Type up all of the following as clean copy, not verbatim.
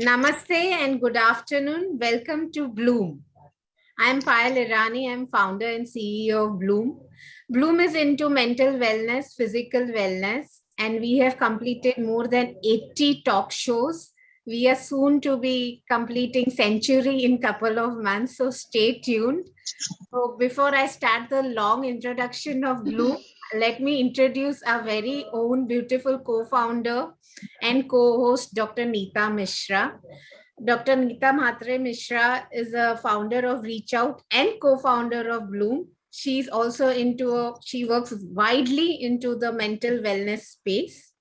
Namaste and good afternoon. Welcome to Bloom. I'm Payal Irani. I'm founder and CEO of Bloom. Bloom is into mental wellness, physical wellness, and we have completed more than 80 talk shows. We are soon to be completing century in couple of months, so stay tuned. So before I start the long introduction of Bloom, let me introduce our very own beautiful co-founder and co-host, Dr. Nita Mishra. Dr. Nita Mishra is a founder of Reach Out and co-founder of Bloom. She's also she works widely into the mental wellness space.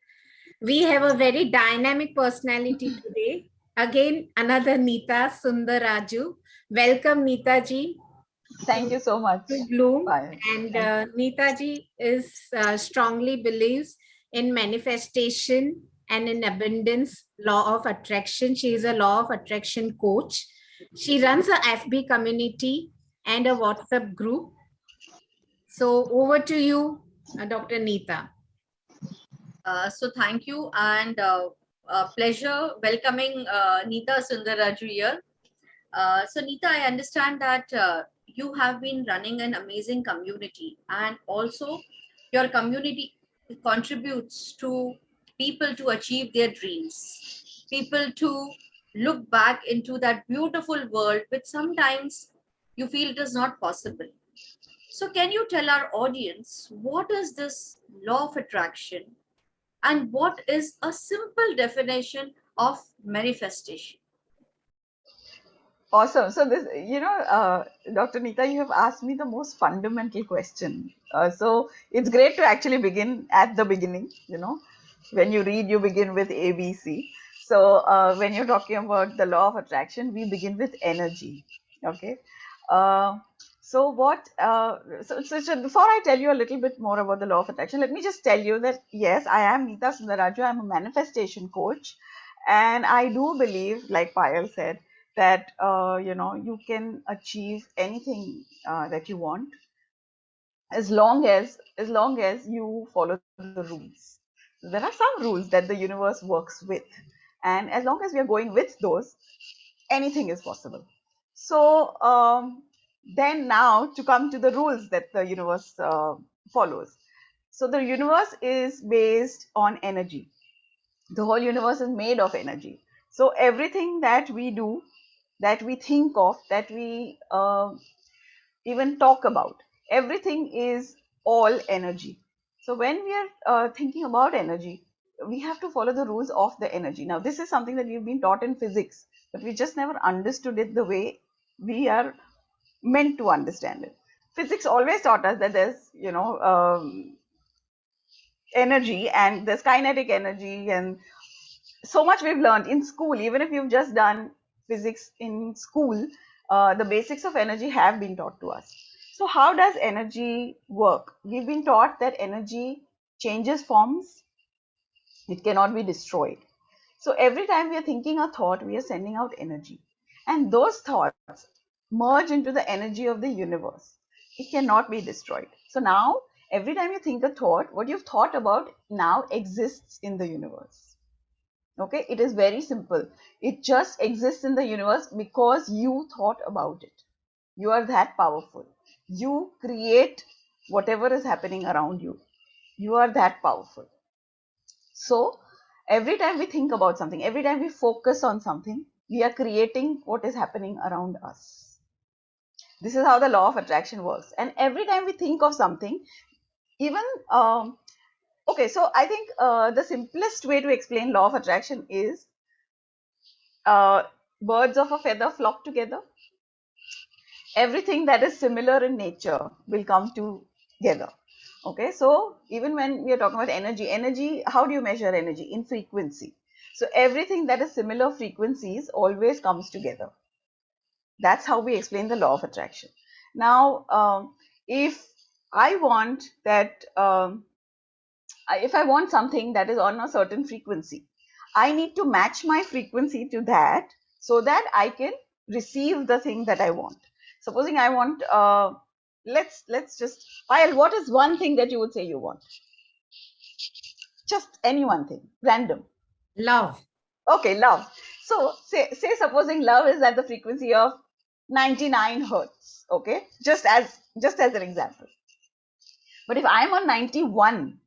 We have a very dynamic personality today. Again, another Nita Sundararaju. Welcome, Nita ji. Thank you so much. To Bloom. Bye. And Nita ji is strongly believes in manifestation and in abundance, law of attraction. She is a law of attraction coach. She runs a FB community and a WhatsApp group. So over to you, Dr. Nita. So thank you and pleasure welcoming Nita Sundararaju here. So Nita, I understand that you have been running an amazing community, and also your community contributes to people to achieve their dreams, people to look back into that beautiful world which sometimes you feel it is not possible. So can you tell our audience what is this law of attraction and what is a simple definition of manifestation? Awesome. So this, Dr. Nita, you have asked me the most fundamental question. So it's great to actually begin at the beginning. When you read, you begin with ABC. So when you're talking about the law of attraction, we begin with energy. Okay. So before I tell you a little bit more about the law of attraction, let me just tell you that yes, I am Nita Sundararaju. I'm a manifestation coach, and I do believe, like Payal said, that you can achieve anything that you want as long as you follow the rules. There are some rules that the universe works with, and as long as we are going with those, anything is possible. So then now to come to the rules that the universe follows. So the universe is based on energy. The whole universe is made of energy. So everything that we do, that we think of, that we even talk about, everything is all energy. So when we are thinking about energy, we have to follow the rules of the energy. Now, this is something that we've been taught in physics, but we just never understood it the way we are meant to understand it. Physics always taught us that there's, energy, and there's kinetic energy, and so much we've learned in school. Even if you've just done physics in school, the basics of energy have been taught to us. So how does energy work? We've been taught that energy changes forms. It cannot be destroyed. So every time we are thinking a thought, we are sending out energy, and those thoughts merge into the energy of the universe. It cannot be destroyed. So now every time you think a thought, what you've thought about now exists in the universe. Okay, it is very simple. It just exists in the universe because you thought about it. You are that powerful. You create whatever is happening around you. You are that powerful. So every time we think about something, every time we focus on something, we are creating what is happening around us. This is how the law of attraction works. And every time we think of something, even okay, so I think the simplest way to explain law of attraction is birds of a feather flock together. Everything that is similar in nature will come together. Okay, so even when we are talking about energy, how do you measure energy? In frequency. So everything that is similar frequencies always comes together. That's how we explain the law of attraction. Now, if I want that, if I want something that is on a certain frequency, I need to match my frequency to that so that I can receive the thing that I want. Supposing I want, let's just, Payal, what is one thing that you would say you want? Just any one thing, random. Love. Okay, love. So say supposing love is at the frequency of 99 hertz, okay, just as an example. But if I'm on 91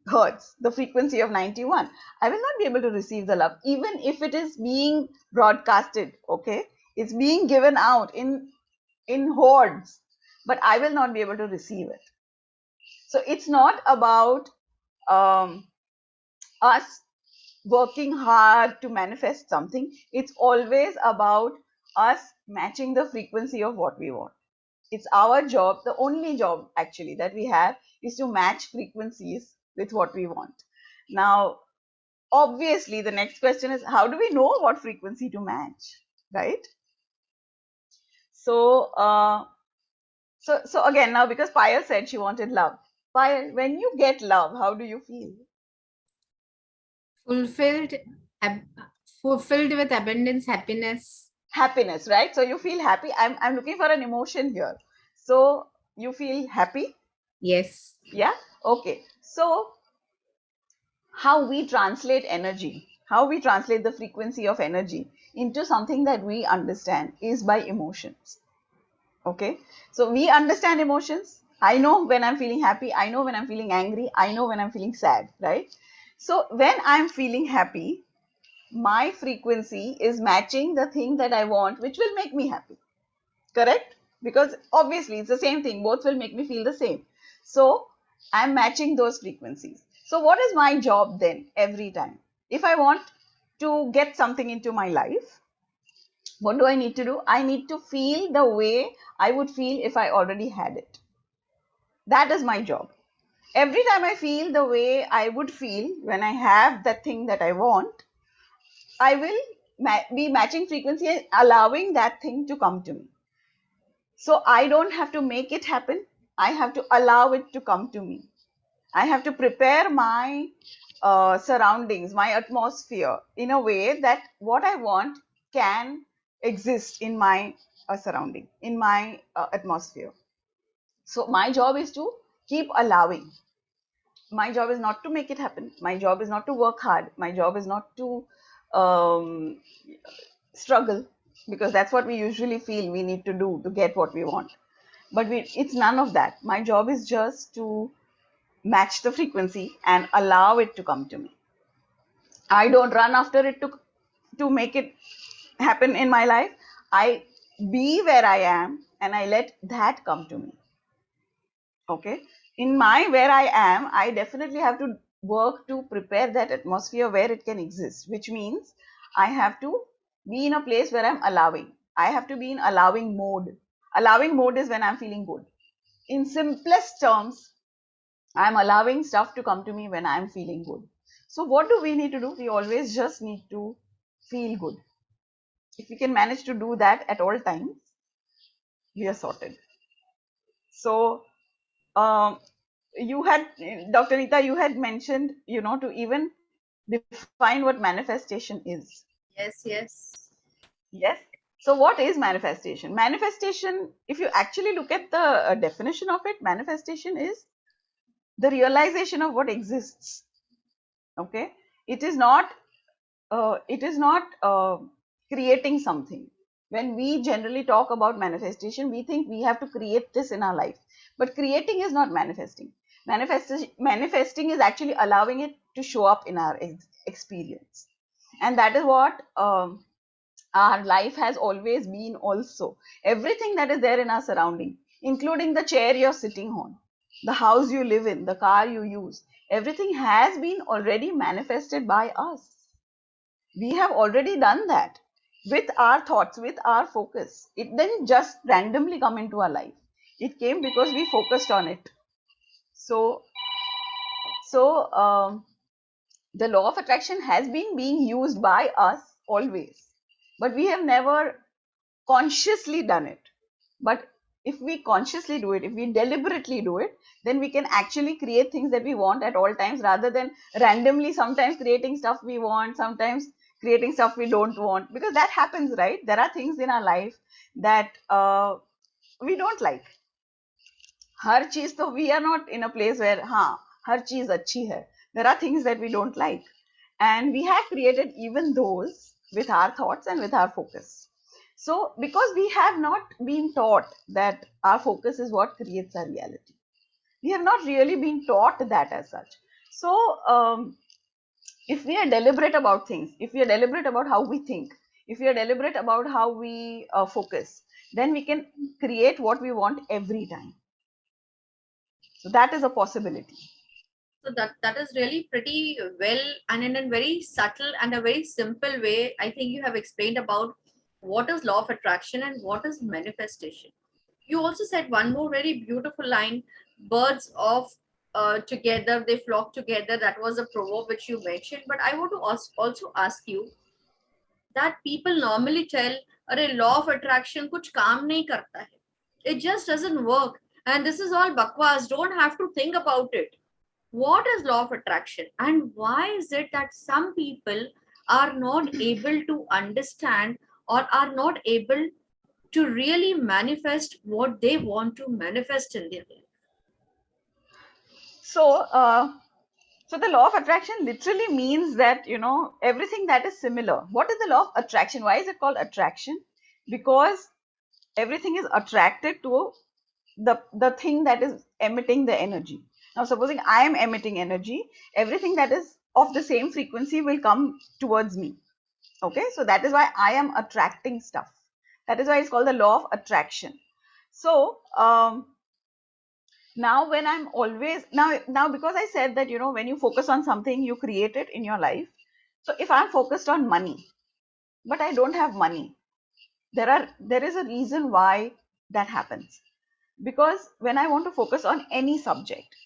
hertz, the frequency of 91, I will not be able to receive the love, even if it is being broadcasted, okay, it's being given out in hordes, but I will not be able to receive it. So it's not about us working hard to manifest something. It's always about us matching the frequency of what we want. It's our job, the only job actually that we have is to match frequencies with what we want. Now, obviously, the next question is, how do we know what frequency to match, right? So, so again, now because Payal said she wanted love. Payal, when you get love, how do you feel? Fulfilled, ab- fulfilled with abundance, happiness. Happiness, right? So you feel happy. I'm looking for an emotion here. So you feel happy? Yes. Yeah. Okay. So how we translate energy, how we translate the frequency of energy into something that we understand is by emotions. Okay. So we understand emotions. I know when I'm feeling happy. I know when I'm feeling angry. I know when I'm feeling sad, right? So when I'm feeling happy, my frequency is matching the thing that I want, which will make me happy. Correct? Because obviously it's the same thing, both will make me feel the same. So I'm matching those frequencies. So what is my job then every time? If I want to get something into my life, what do I need to do? I need to feel the way I would feel if I already had it. That is my job. Every time I feel the way I would feel when I have that thing that I want, I will be matching frequency and allowing that thing to come to me. So I don't have to make it happen. I have to allow it to come to me. I have to prepare my surroundings, my atmosphere in a way that what I want can exist in my surrounding, in my atmosphere. So my job is to keep allowing. My job is not to make it happen. My job is not to work hard. My job is not to um, struggle, because that's what we usually feel we need to do to get what we want. But it's none of that. My job is just to match the frequency and allow it to come to me. I don't run after it to make it happen in my life. I be where I am and I let that come to me. Okay. In my where I am, I definitely have to work to prepare that atmosphere where it can exist, which means I have to be in a place where I'm allowing. I have to be in allowing mode. Allowing mode is when I'm feeling good. In simplest terms, I'm allowing stuff to come to me when I'm feeling good. So what do we need to do? We always just need to feel good. If we can manage to do that at all times, we are sorted. So you had, Dr. Nita, you had mentioned, to even define what manifestation is. Yes, yes. Yes. So what is manifestation? Manifestation, if you actually look at the definition of it, manifestation is the realization of what exists. Okay. It is not creating something. When we generally talk about manifestation, we think we have to create this in our life, but creating is not manifesting. Manifesting is actually allowing it to show up in our experience, and that is what our life has always been. Also, everything that is there in our surrounding, including the chair you're sitting on, the house you live in, the car you use, everything has been already manifested by us. We have already done that with our thoughts, with our focus. It didn't just randomly come into our life. It came because we focused on it. So the law of attraction has been being used by us always, but we have never consciously done it. But if we consciously do it, if we deliberately do it, then we can actually create things that we want at all times, rather than randomly sometimes creating stuff we want, sometimes creating stuff we don't want, because that happens, right? There are things in our life that we don't like. हर चीज तो we are not in a place where हाँ हर चीज अच्छी है. There are things that we don't like, and we have created even those with our thoughts and with our focus. So because we have not been taught that our focus is what creates our reality, we have not really been taught that as such. So if we are deliberate about things, if we are deliberate about how we think, if we are deliberate about how we focus, then we can create what we want every time. So that is a possibility. So that is really pretty well, and in a very subtle and a very simple way, I think you have explained about what is law of attraction and what is manifestation. You also said one more very beautiful line: birds of together, they flock together. That was a proverb which you mentioned. But I want to also ask you that people normally tell, "अरे law of attraction कुछ काम नहीं करता है. It just doesn't work, and this is all bakwas. Don't have to think about it." What is law of attraction, and why is it that some people are not able to understand or are not able to really manifest what they want to manifest in their life? So so the law of attraction literally means that, everything that is similar. What is the law of attraction? Why is it called attraction? Because everything is attracted to the thing that is emitting the energy. Now supposing I am emitting energy, everything that is of the same frequency will come towards me. Okay, so that is why I am attracting stuff. That is why it's called the law of attraction. So now when I'm always now because I said that, when you focus on something, you create it in your life. So if I'm focused on money but I don't have money, there is a reason why that happens. Because when I want to focus on any subject,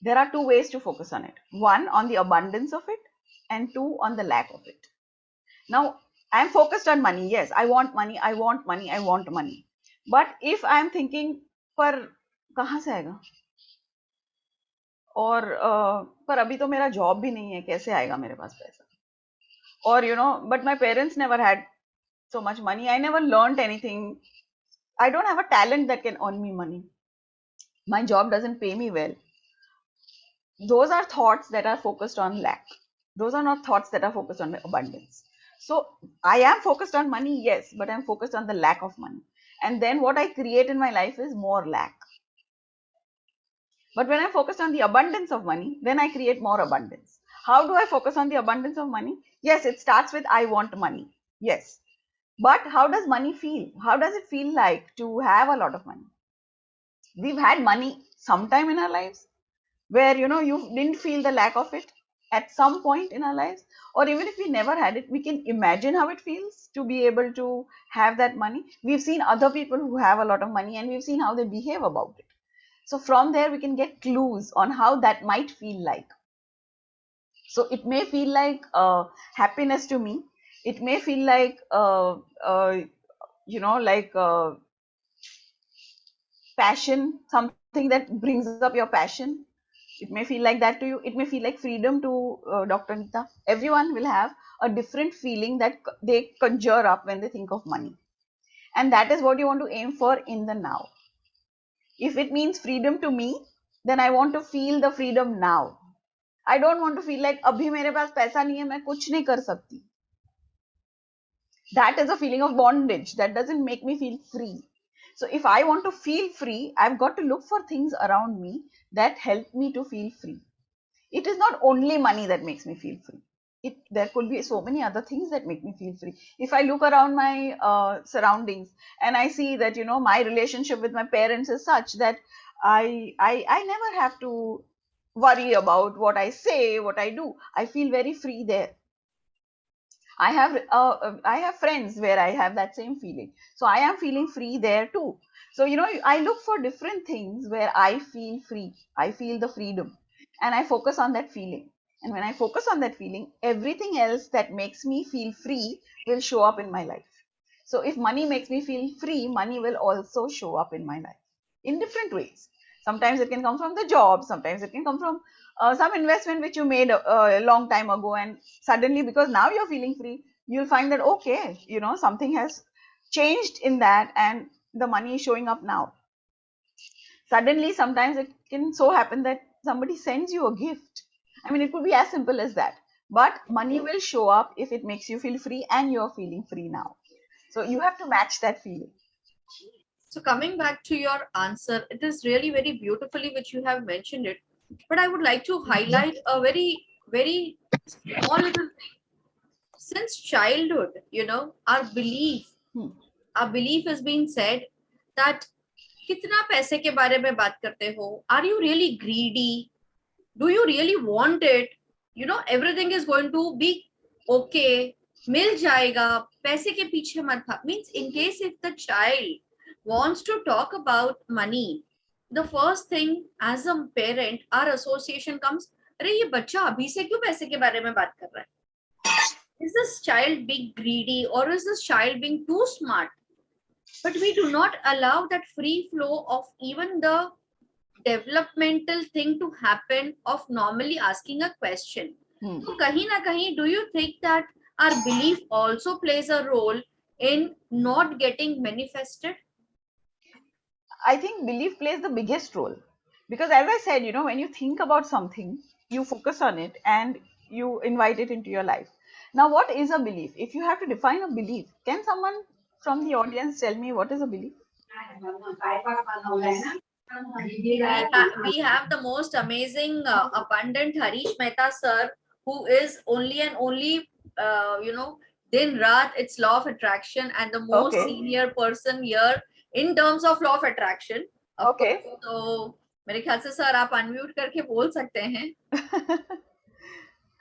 there are two ways to focus on it: one, on the abundance of it, and two, on the lack of it. Now I'm focused on money. Yes, I want money, I want money, I want money. But if I'm thinking, पर कहाँ से आएगा, और पर अभी तो मेरा job भी नहीं है, कैसे आएगा मेरे पास पैसा, or but my parents never had so much money, I never learned anything, I don't have a talent that can earn me money, my job doesn't pay me well. Those are thoughts that are focused on lack. Those are not thoughts that are focused on abundance. So I am focused on money, yes, but I'm focused on the lack of money, and then what I create in my life is more lack. But when I'm focused on the abundance of money, then I create more abundance. How do I focus on the abundance of money? Yes, it starts with I want money. Yes. But how does money feel? How does it feel like to have a lot of money? We've had money sometime in our lives where, you didn't feel the lack of it at some point in our lives. Or even if we never had it, we can imagine how it feels to be able to have that money. We've seen other people who have a lot of money and we've seen how they behave about it. So from there, we can get clues on how that might feel like. So it may feel like happiness to me. It may feel like, like passion, something that brings up your passion. It may feel like that to you. It may feel like freedom to Dr. Nita. Everyone will have a different feeling that they conjure up when they think of money. And that is what you want to aim for in the now. If it means freedom to me, then I want to feel the freedom now. I don't want to feel like abhi mere paas paisa nahi hai, main kuch nahi kar sakti. That is a feeling of bondage. That doesn't make me feel free. So if I want to feel free, I've got to look for things around me that help me to feel free. It is not only money that makes me feel free. There could be so many other things that make me feel free. If I look around my surroundings and I see that, my relationship with my parents is such that I never have to worry about what I say, what I do. I feel very free there. I have friends where I have that same feeling. So I am feeling free there too. So, I look for different things where I feel free. I feel the freedom and I focus on that feeling. And when I focus on that feeling, everything else that makes me feel free will show up in my life. So if money makes me feel free, money will also show up in my life in different ways. Sometimes it can come from the job, sometimes it can come from some investment which you made a long time ago, and suddenly, because now you're feeling free, you'll find that, okay, something has changed in that and the money is showing up now. Suddenly, sometimes it can so happen that somebody sends you a gift. I mean, it could be as simple as that. but money will show up if it makes you feel free and you're feeling free now. So you have to match that feeling. So coming back to your answer, it is really very beautifully which you have mentioned it. But I would like to highlight a very, very small little thing. Since childhood, our belief, has been said that कितना पैसे के बारे में बात करते हो? Are you really greedy? Do you really want it? Everything is going to be okay. मिल जाएगा. पैसे के पीछे मत भाग. Means in case if the child wants to talk about money, the first thing as a parent, our association comes, अरे ये बच्चा अभी से क्यों पैसे के बारे में बात कर रहा है? Is this child being greedy or is this child being too smart? But we do not allow that free flow of even the developmental thing to happen of normally asking a question. So kahin na kahin, do you think that our belief also plays a role in not getting manifested? I think belief plays the biggest role, because as I said, when you think about something, you focus on it and you invite it into your life. Now, what is a belief? If you have to define a belief, can someone from the audience tell me what is a belief? We have the most amazing, abundant Harish Mehta sir, who is only and only, Din Raat, it's law of attraction, and the most senior person here in terms of law of attraction. Okay. तो मेरे ख्याल से sir आप unmute करके बोल सकते हैं.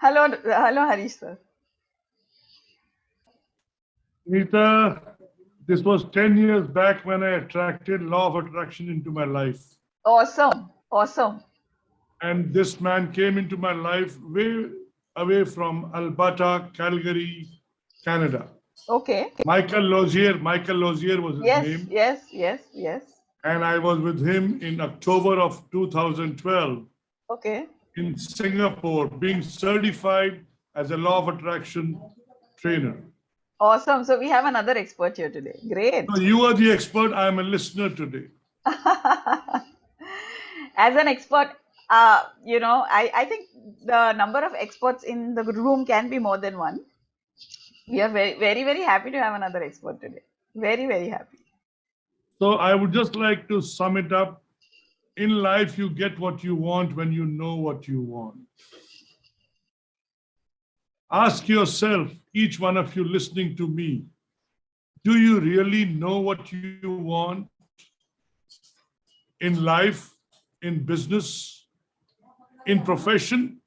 Hello, Harish sir. Nita, this was 10 years back when I attracted law of attraction into my life. Awesome. And this man came into my life way away from Alberta, Calgary, Canada. Okay. Michael Lozier was his name. Yes. And I was with him in October of 2012. Okay. In Singapore, being certified as a law of attraction trainer. Awesome. So we have another expert here today. Great. So you are the expert. I am a listener today. As an expert, I think the number of experts in the room can be more than one. We are very, very, very happy to have another expert today. Very, very happy. So I would just like to sum it up. In life, you get what you want when you know what you want. Ask yourself, each one of you listening to me, do you really know what you want in life, in business, in profession,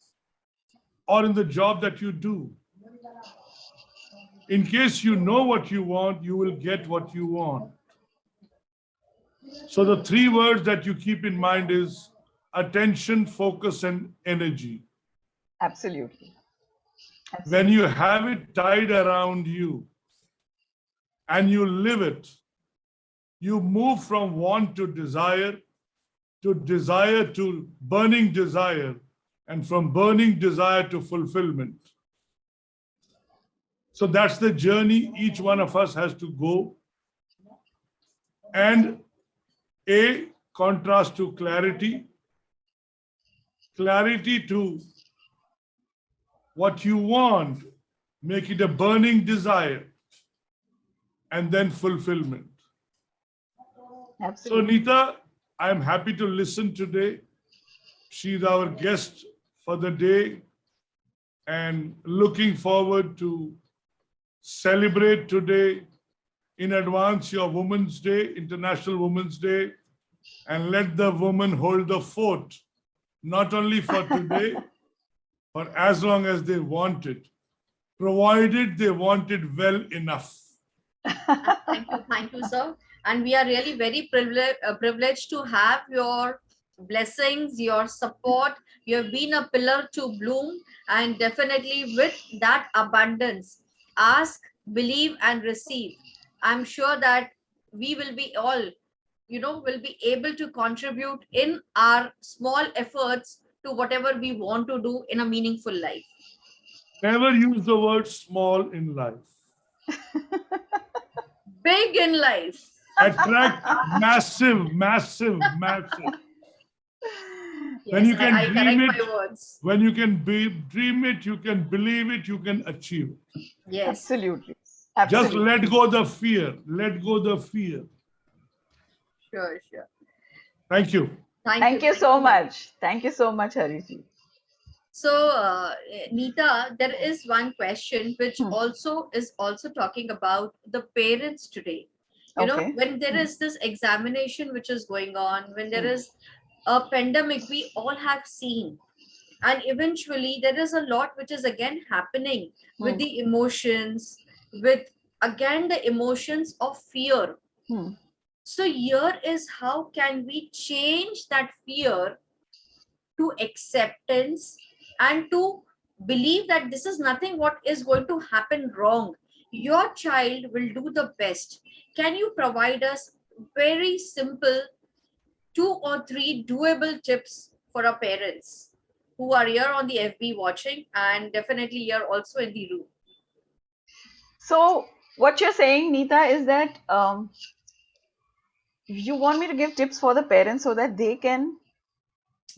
or in the job that you do? In case you know what you want, you will get what you want. So the three words that you keep in mind is attention, focus, and energy. Absolutely. When you have it tied around you and you live it, you move from want to desire to burning desire, and from burning desire to fulfillment. So that's the journey each one of us has to go. And A, contrast to clarity to what you want, make it a burning desire, and then fulfillment. Absolutely. So Nita, I'm happy to listen today. She's our guest for the day and looking forward to celebrate today in advance your Women's Day, International Women's Day, and let the women hold the fort, not only for today, but as long as they want it, provided they want it well enough. Thank you, sir. And we are really very privileged to have your blessings, your support. You have been a pillar to Bloom, and definitely with that abundance, ask, believe, and receive. I'm sure that we will be all, will be able to contribute in our small efforts to whatever we want to do in a meaningful life. Never use the word small in life. Big in life. Attract massive. When Yes, you can I dream correct it, my words. when you can dream it, you can believe it, you can achieve it. Yes, Absolutely. Just Absolutely. let go the fear. Let go the fear. sure, sure. Thank you. Thank you. Thank you Thank so you, Hari. much. Thank you so much, Hariji. So, Nita, there is one question which Hmm. also is also talking about the parents today. Okay. When there Hmm. is this examination which is going on, when there Hmm. is a pandemic, we all have seen, and eventually there is a lot which is again happening with Hmm. the emotions, with again the emotions of fear. Hmm. So here is how can we change that fear to acceptance and to believe that this is nothing what is going to happen wrong. Your child will do the best. Can you provide us very simple 2 or 3 doable tips for our parents who are here on the FB watching and definitely here also in the room? So, what you're saying, Nita, is that you want me to give tips for the parents so that they can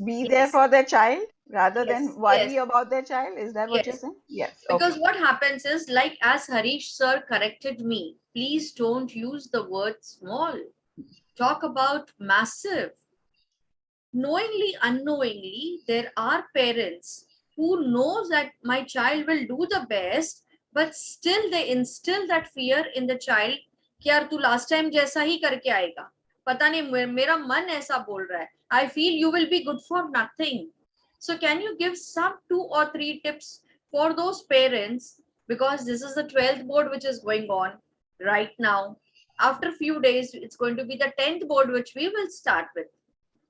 be there Yes, for their child rather yes, than yes, worry about their child. Is that what you're yes. saying? Yes. Because Okay. what happens is, like as Harish sir corrected me, please don't use the word small. Talk about massive. Knowingly, unknowingly, there are parents who knows that my child will do the best, but still they instill that fear in the child कि यार तू last time जैसा ही करके आएगा, पता नहीं मेरा मन ऐसा बोल रहा है, I feel you will be good for nothing. So can you give some 2 or 3 tips for those parents, because this is the 12th board which is going on right now. After few days it's going to be the 10th board which we will start with.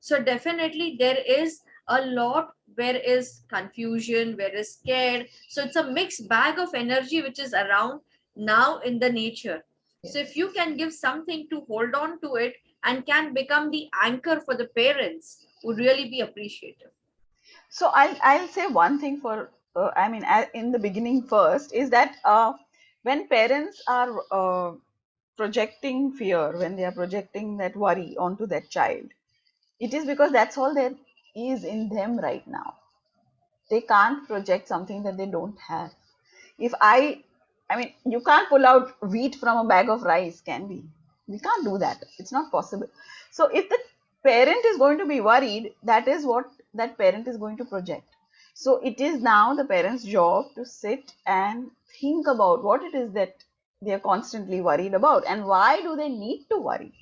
So definitely there is a lot where is confusion, where is scared. So it's a mixed bag of energy which is around now in the nature. So if you can give something to hold on to it and can become the anchor for the parents, would really be appreciative. So I'll say one thing for in the beginning first is that when parents are projecting fear, when they are projecting that worry onto that child, it is because that's all there is in them right now. They can't project something that they don't have. If I mean, you can't pull out wheat from a bag of rice, can we? We can't do that. It's not possible. So if the parent is going to be worried, that is what that parent is going to project. So it is now the parent's job to sit and think about what it is that they are constantly worried about and why do they need to worry.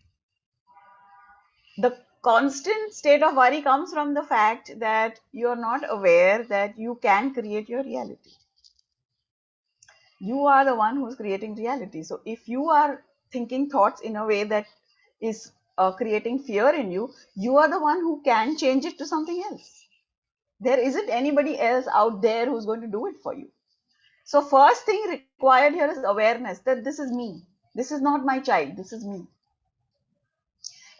The constant state of worry comes from the fact that you are not aware that you can create your reality. You are the one who's creating reality. So if you are thinking thoughts in a way that is creating fear in you, you are the one who can change it to something else. There isn't anybody else out there who's going to do it for you. So first thing required here is awareness that this is me. This is not my child. This is me.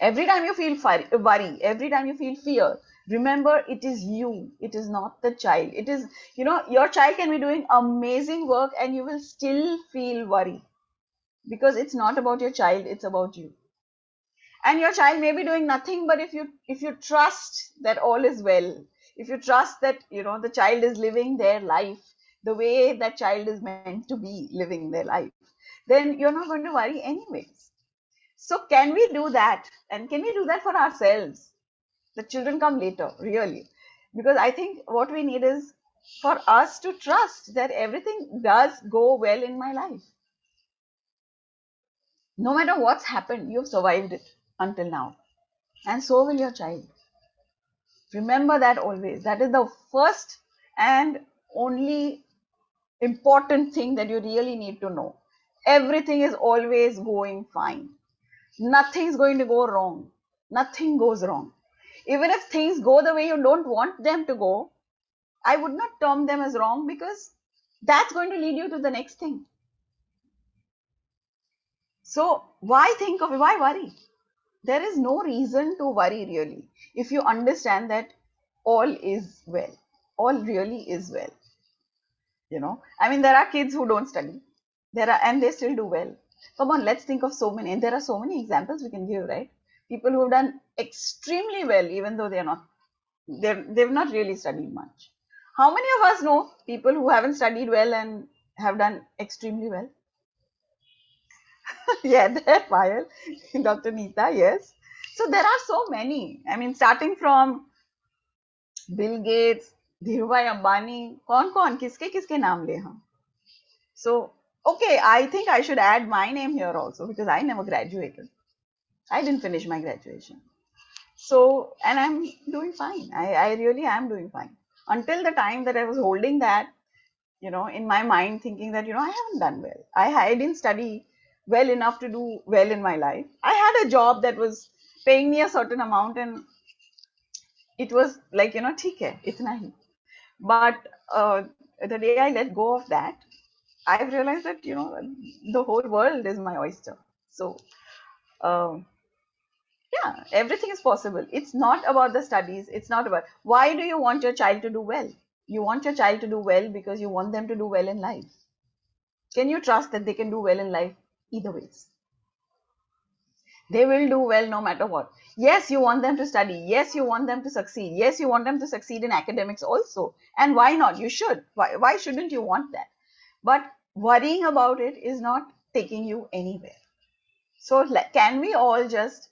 Every time you feel worry, every time you feel fear, remember it is you. It is not the child. It is, your child can be doing amazing work and you will still feel worry because it's not about your child, it's about you. And your child may be doing nothing, but if you trust that all is well, if you trust that the child is living their life the way that child is meant to be living their life, then you're not going to worry anyways. So can we do that? And can we do that for ourselves? The children come later, really. Because I think what we need is for us to trust that everything does go well in my life. No matter what's happened, you've survived it until now. And so will your child. Remember that always. That is the first and only important thing that you really need to know. Everything is always going fine. Nothing's going to go wrong. Nothing goes wrong. Even if things go the way you don't want them to go, I would not term them as wrong because that's going to lead you to the next thing. So why worry? There is no reason to worry really if you understand that all is well. All really is well. There are kids who don't study. And they still do well. Come on, let's think of so many. And there are so many examples we can give, right? People who have done extremely well, even though they are not they've not really studied much. How many of us know people who haven't studied well and have done extremely well? Yeah, there, Payal, Dr. Nita, yes. So there are so many. I mean, starting from Bill Gates, Dhirubhai Ambani, कौन किसके किसके नाम ले हम? So, okay, I think I should add my name here also because I never graduated. I didn't finish my graduation. So, and I'm doing fine. I really am doing fine. Until the time that I was holding that, in my mind, thinking that, I haven't done well. I didn't study well enough to do well in my life. I had a job that was paying me a certain amount and it was like, theek hai, itna hi. But the day I let go of that, I've realized that, the whole world is my oyster. So, um, yeah, everything is possible. It's not about the studies. It's not about why do you want your child to do well? You want your child to do well because you want them to do well in life. Can you trust that they can do well in life either ways? They will do well no matter what. Yes, you want them to study. Yes, you want them to succeed. Yes, you want them to succeed in academics also. And why not? You should. Why shouldn't you want that? But worrying about it is not taking you anywhere. So, can we all just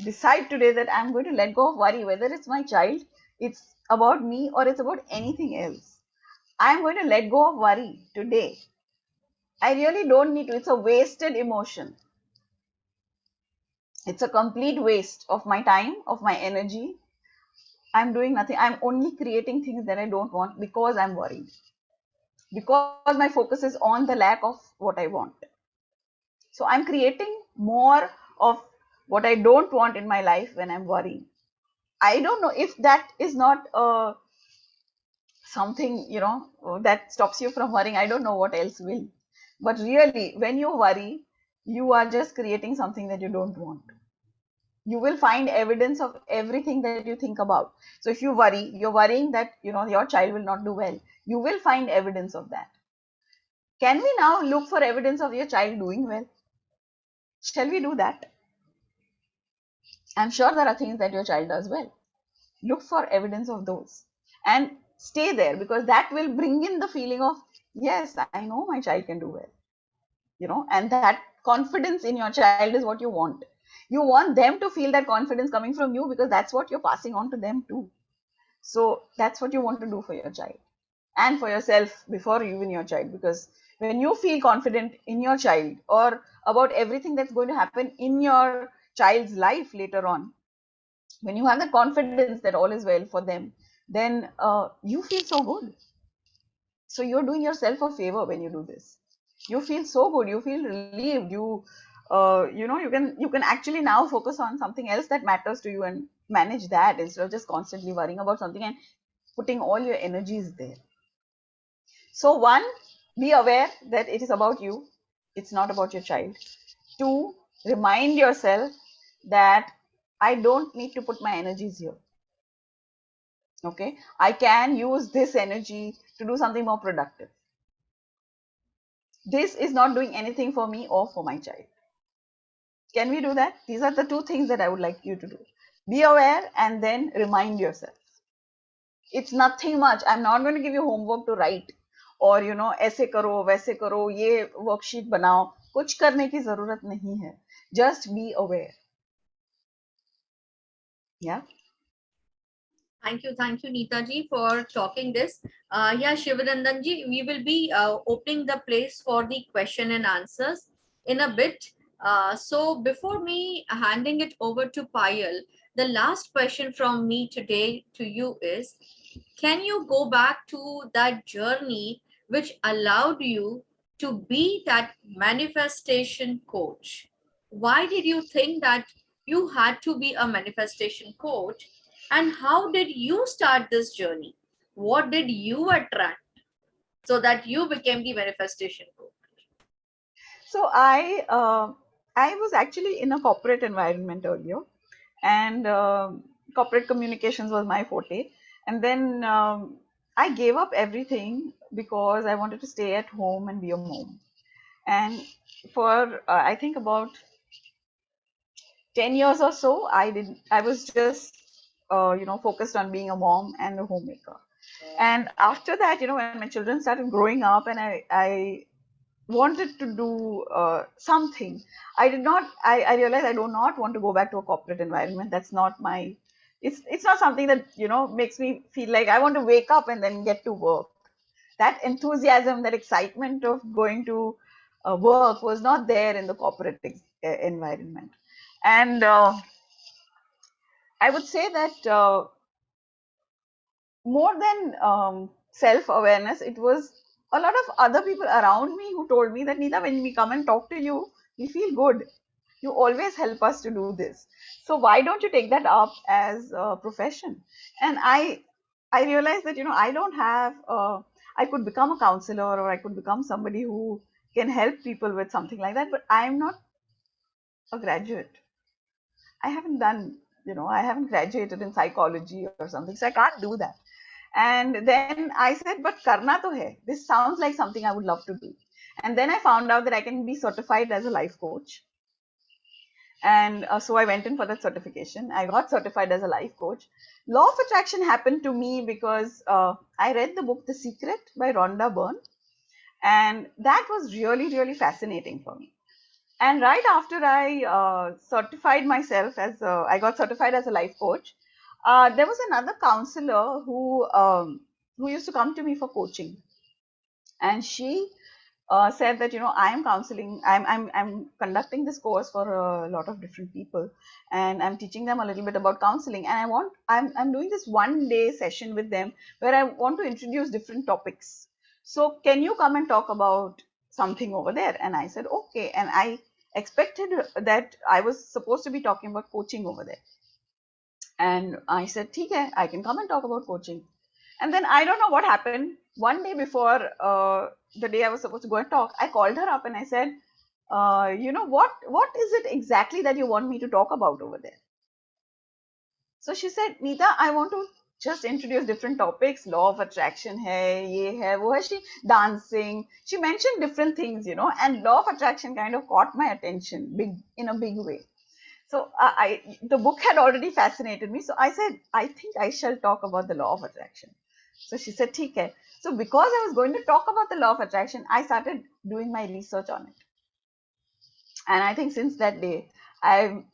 decide today that I'm going to let go of worry, whether it's my child, it's about me, or it's about anything else? I'm going to let go of worry today. I really don't need to. It's a wasted emotion. It's a complete waste of my time, of my energy. I'm doing nothing. I'm only creating things that I don't want because I'm worried. Because my focus is on the lack of what I want. So I'm creating more of what I don't want in my life when I'm worrying. I don't know if that is not something, that stops you from worrying. I don't know what else will. But really, when you worry, you are just creating something that you don't want. You will find evidence of everything that you think about. So if you worry, you're worrying that, your child will not do well. You will find evidence of that. Can we now look for evidence of your child doing well? Shall we do that? I'm sure there are things that your child does well. Look for evidence of those and stay there, because that will bring in the feeling of, yes, I know my child can do well, and that confidence in your child is what you want. You want them to feel that confidence coming from you because that's what you're passing on to them too. So that's what you want to do for your child and for yourself before even your child, because when you feel confident in your child or about everything that's going to happen in your child's life later on, when you have the confidence that all is well for them, then you feel so good. So you're doing yourself a favor when you do this. You feel so good. You feel relieved. You can actually now focus on something else that matters to you and manage that instead of just constantly worrying about something and putting all your energies there. So one, be aware that it is about you. It's not about your child. Two, remind yourself that I don't need to put my energies here. Okay, I can use this energy to do something more productive. This is not doing anything for me or for my child. Can we do that? These are the two things that I would like you to do. Be aware and then remind yourself. It's nothing much. I'm not going to give you homework to write or ऐसे करो वैसे करो ये worksheet बनाओ. कुछ करने की जरूरत नहीं है. Just be aware. Yeah. Thank you, Nita ji, for talking this. Yeah, Shivanandan ji, we will be opening the place for the question and answers in a bit. So before me handing it over to Payal, the last question from me today to you is, can you go back to that journey which allowed you to be that manifestation coach? Why did you think that you had to be a manifestation coach? And how did you start this journey? What did you attract so that you became the manifestation coach? So I was actually in a corporate environment earlier, and corporate communications was my forte. And then I gave up everything because I wanted to stay at home and be a mom. And for I think about 10 years or so, I was just focused on being a mom and a homemaker. And after that, when my children started growing up, and I wanted to do something. I realized I do not want to go back to a corporate environment. That's not my, it's not something that, makes me feel like I want to wake up and then get to work. That enthusiasm, that excitement of going to work was not there in the corporate environment. And I would say that more than self-awareness, it was a lot of other people around me who told me that, Nita, when we come and talk to you, we feel good. You always help us to do this. So why don't you take that up as a profession? And I realized that, I don't have, I could become a counselor, or I could become somebody who can help people with something like that, but I'm not a graduate. I haven't done, I haven't graduated in psychology or something, so I can't do that. And then I said, but karna to hai. This sounds like something I would love to do. And then I found out that I can be certified as a life coach. And so I went in for that certification. I got certified as a life coach. Law of attraction happened to me because I read the book The Secret by Rhonda Byrne. And that was really, really fascinating for me. And right after I certified myself I got certified as a life coach, there was another counselor who used to come to me for coaching, and she said that, I am counseling, I'm conducting this course for a lot of different people, and I'm teaching them a little bit about counseling, and I'm doing this 1 day session with them where I want to introduce different topics. So can you come and talk about something over there? And I said okay, and I expected that I was supposed to be talking about coaching over there. And I said, "Okay, I can come and talk about coaching." And then I don't know what happened. One day before the day I was supposed to go and talk, I called her up and I said, what is it exactly that you want me to talk about over there? So she said, Nita, I want to just introduce different topics. Law of attraction hai, ye hai, wo hai. She dancing. She mentioned different things, and law of attraction kind of caught my attention in a big way. So the book had already fascinated me. So I said, I think I shall talk about the law of attraction. So she said, "ठीक है." So because I was going to talk about the law of attraction, I started doing my research on it. And I think since that day, I'm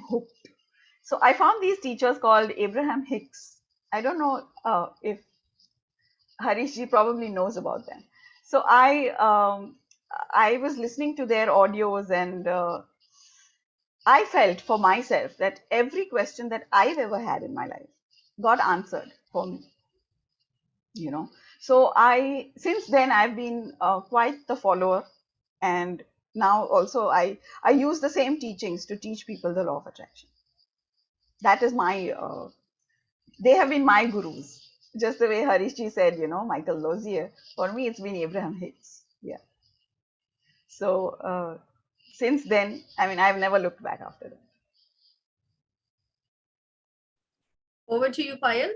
hooked. So I found these teachers called Abraham Hicks. I don't know if Harish ji probably knows about them. So I was listening to their audios, and I felt for myself that every question that I've ever had in my life got answered for me. So since then I've been quite the follower, and now also I use the same teachings to teach people the law of attraction. That is my they have been my gurus, just the way Harish ji said, Michael Lozier. For me it's been Abraham Hicks. Yeah. So since then, I've never looked back after that. Over to you, Payal.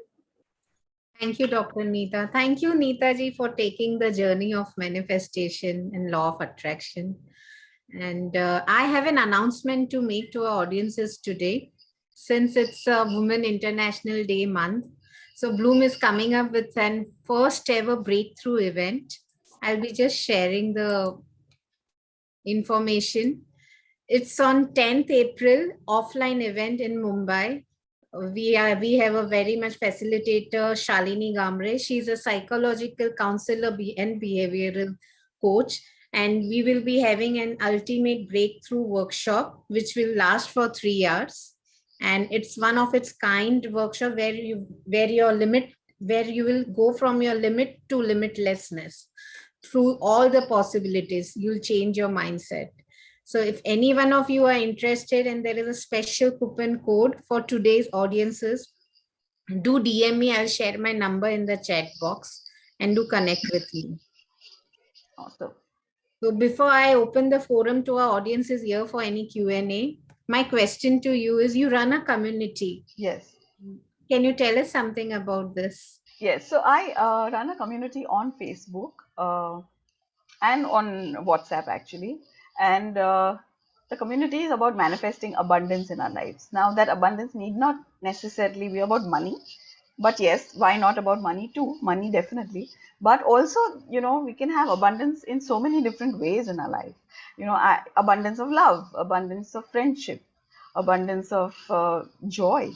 Thank you, Dr. Nita. Thank you, Nita ji, for taking the journey of manifestation and law of attraction. And I have an announcement to make to our audiences today. Since it's a Women International Day month, so Bloom is coming up with an first ever breakthrough event. I'll be just sharing the information. It's on 10th April, offline event in Mumbai. We have a very much facilitator, Shalini Gamre. She's a psychological counselor and behavioral coach. And we will be having an ultimate breakthrough workshop, which will last for 3 hours. And it's one of its kind workshop where you will go from your limit to limitlessness. Through all the possibilities, you'll change your mindset. So if any one of you are interested and there is a special coupon code for today's audiences, do DM me. I'll share my number in the chat box and do connect with me. Awesome. So before I open the forum to our audiences here for any Q&A, my question to you is, you run a community. Yes. Can you tell us something about this? Yes. So I run a community on Facebook and on WhatsApp actually. And the The community is about manifesting abundance in our lives. Now, that abundance need not necessarily be about money, but yes, why not about money too? Money definitely, but also, we can have abundance in so many different ways in our life. Abundance of love, abundance of friendship, abundance of joy.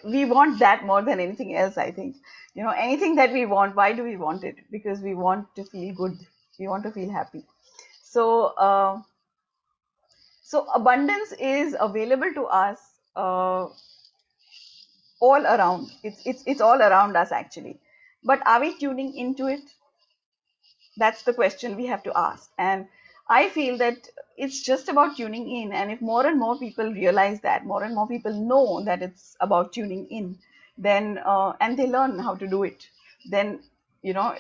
We want that more than anything else, I think. Anything that we want, why do we want it? Because we want to feel good, we want to feel happy. So abundance is available to us uh, all around. It's all around us actually. But are we tuning into it? That's the question we have to ask. And I feel that it's just about tuning in. And if more and more people realize that, more and more people know that it's about tuning in, then and they learn how to do it, then you know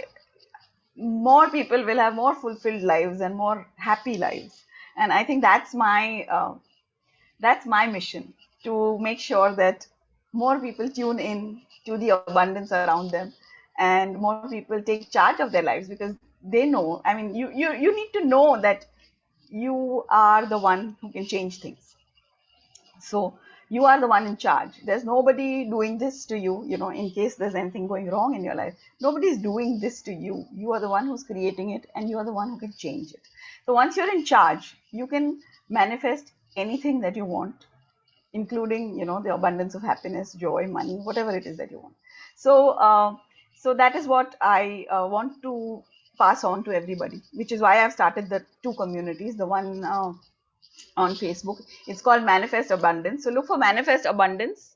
more people will have more fulfilled lives and more happy lives. And I think that's my mission, to make sure that more people tune in to the abundance around them, and more people take charge of their lives, because they know, I mean, you need to know that you are the one who can change things. So you are the one in charge. There's nobody doing this to you, in case there's anything going wrong in your life. Nobody's doing this to you. You are the one who's creating it, and you are the one who can change it. So once you're in charge, you can manifest anything that you want, including, the abundance of happiness, joy, money, whatever it is that you want. So that is what I want to pass on to everybody, which is why I've started the two communities. The one on Facebook, it's called Manifest Abundance. So look for Manifest Abundance,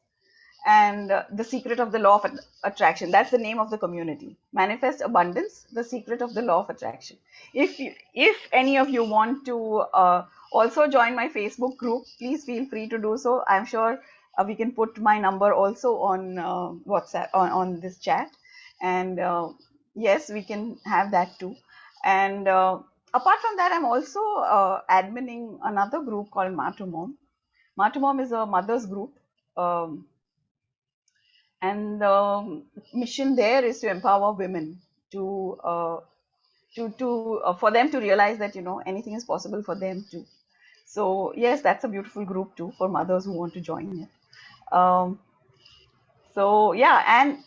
and the secret of the law of attraction. That's the name of the community. Manifest Abundance, the secret of the law of attraction. If any of you want to also join my Facebook group, please feel free to do so. I'm sure we can put my number also on WhatsApp, on this chat, and yes, we can have that too. And apart from that, I'm also adminning another group called Ma to Mom. Ma to Mom is a mother's group. And the mission there is to empower women to for them to realize that anything is possible for them too. So yes, that's a beautiful group too, for mothers who want to join it. So yeah, and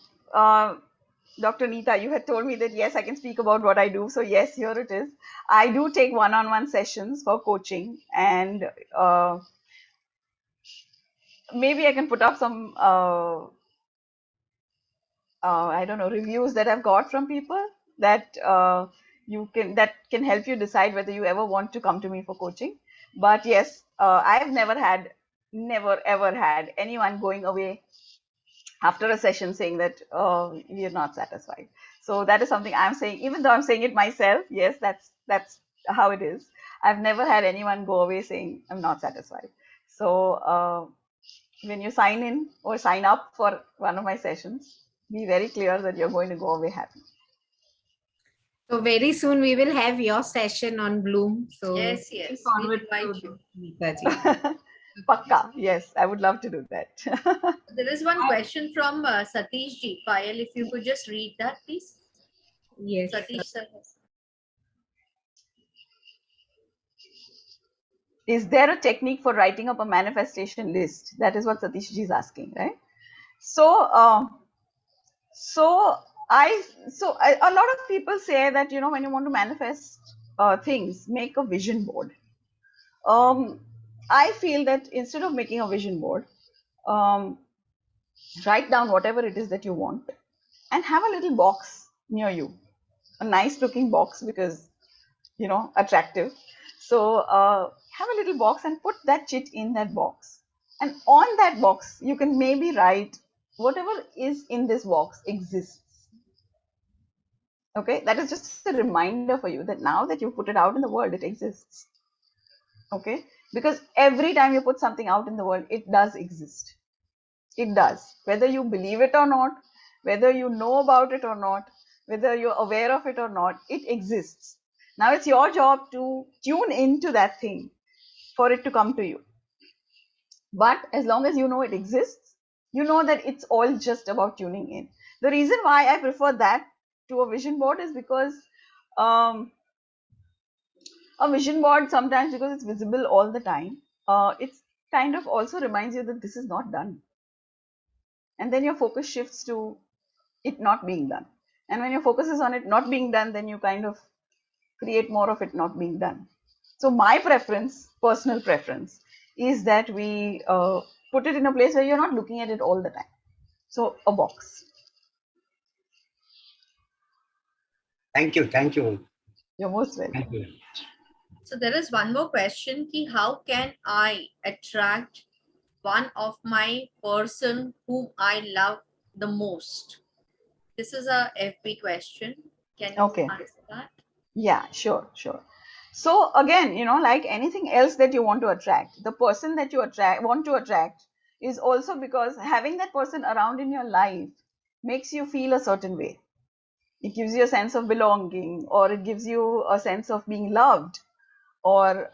Dr. Nita, you had told me that yes, I can speak about what I do. So yes, here it is. I do take one-on-one sessions for coaching, and maybe I can put up some I don't know, reviews that I've got from people that that can help you decide whether you ever want to come to me for coaching. But yes, I've never ever had anyone going away after a session saying that we are not satisfied. So that is something I'm saying, even though I'm saying it myself. Yes, that's how it is. I've never had anyone go away saying I'm not satisfied. So when you sign in or sign up for one of my sessions, be very clear that you're going to go away happy. So very soon we will have your session on Bloom. So Yes, looking we'll forward invite to you. Nita ji. Pakka, yes, I would love to do that. There is one question from Satish ji. Payal, if you could just read that, please. Yes. Satish sir. Is there a technique for writing up a manifestation list? That is what Satish ji is asking, right? So, a lot of people say that when you want to manifest things, make a vision board. I feel that instead of making a vision board, write down whatever it is that you want, and have a little box near you, a nice looking box, because attractive. So have a little box and put that chit in that box, and on that box you can maybe write whatever is in this box exists. Okay, that is just a reminder for you that now that you put it out in the world, it exists. Okay, because every time you put something out in the world, it does exist. It does, whether you believe it or not, whether you know about it or not, whether you're aware of it or not, it exists. Now it's your job to tune into that thing for it to come to you. But as long as you know it exists, you know that it's all just about tuning in. The reason why I prefer that to a vision board is because A vision board sometimes, because it's visible all the time, it's kind of also reminds you that this is not done. And then your focus shifts to it not being done. And when your focus is on it not being done, then you kind of create more of it not being done. So my preference, personal preference, is that we put it in a place where you're not looking at it all the time. So a box. Thank you. Thank you. You're most welcome. Thank you. So there is one more question. Ki how can I attract one of my person whom I love the most? This is a FB question. Can you Okay. answer that? Yeah, sure. So again, like anything else that you want to attract, the person that you want to attract is also because having that person around in your life makes you feel a certain way. It gives you a sense of belonging, or it gives you a sense of being loved, or